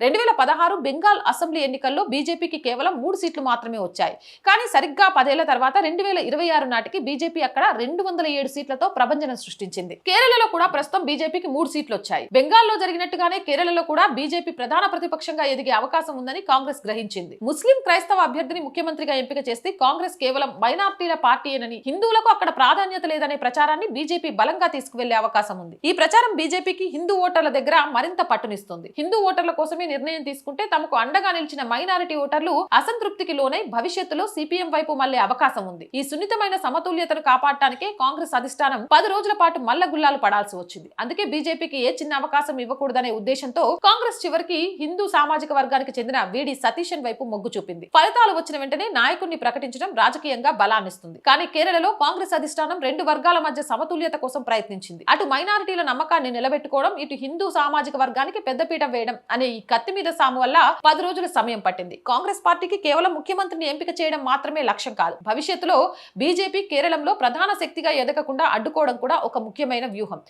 2016 Bengal assembly ఎన్నికల్లో బీజేపీకి కేవలం 3 సీట్లు మాత్రమే వచ్చాయి. కానీ సరిగ్గా 10 ఏళ్ల తర్వాత 2026 నాటికి బీజేపీ అక్కడ 207 సీట్లతో ప్రభంజనం సృష్టించింది. కేరళలో కూడా ప్రస్తుతం బీజేపీకి 3 సీట్లు వచ్చాయి. బెంగాల్లో జరిగినట్టుగానే కేరళలో కూడా బీజేపీ ప్రధాన ప్రతిపక్షంగా ఎదిగే అవకాశం ఉందని కాంగ్రెస్ గ్రహించింది. ముస్లిం క్రైస్తవ అభ్యర్థిని ముఖ్యమంత్రిగా ఎంపిక చేస్తే కాంగ్రెస్ కేవలం మైనార్టీల పార్టీయేనని, హిందువులకు అక్కడ ప్రాధాన్యత లేదనే ప్రచారాన్ని బీజేపీ బలంగా తీసుకువెళ్లే అవకాశం ఉంది. ఈ ప్రచారం బీజేపీకి హిందూ ఓటర్ల దగ్గర మరింత పట్టునిస్తుంది. హిందూ ఓటర్ల కోసమే నిర్ణయం తీసుకుంటే తమకు అండగా నిలిచిన మైనారిటీ ఓటర్లు అసంతృప్తికి లోనై భవిష్యత్తులో సిపిఎం వైపు మళ్లే అవకాశం ఉంది. ఈ సున్నితమైన సమతుల్యతను కాపాడటానికే కాంగ్రెస్ అధిష్టానం 10 రోజుల పాటు మల్లగుల్లాలు పడాల్సి వచ్చింది. అందుకే బీజేపీకి ఏ చిన్న అవకాశం ఇవ్వకూడదనే ఉద్దేశంతో కాంగ్రెస్ చివరికి హిందూ సామాజిక వర్గానికి చెందిన వీడి సతీశన్ వైపు మొగ్గు చూపింది. ఫలితాలు వచ్చిన వెంటనే నాయకుడిని ప్రకటించడం రాజకీయంగా బలాన్నిస్తుంది. కానీ కేరళలో కాంగ్రెస్ అధిష్టానం 2 వర్గాల మధ్య సమతుల్యత కోసం ప్రయత్నించింది. అటు మైనారిటీల నమ్మకాన్ని నిలబెట్టుకోవడం, ఇటు హిందూ సామాజిక వర్గానికి పెద్దపీట వేయడం అనే ఈ కత్తి మీద సాము వల్ల 10 రోజుల సమయం పట్టింది. కాంగ్రెస్ పార్టీకి కేవలం ముఖ్యమంత్రిని ఎంపిక చేయడం మాత్రమే లక్ష్యం కాదు. భవిష్యత్తులో బీజేపీ కేరళంలో ప్రధాన శక్తిగా ఎదగకుండా అడ్డుకోవడం కూడా ఒక ముఖ్యమైన వ్యూహం.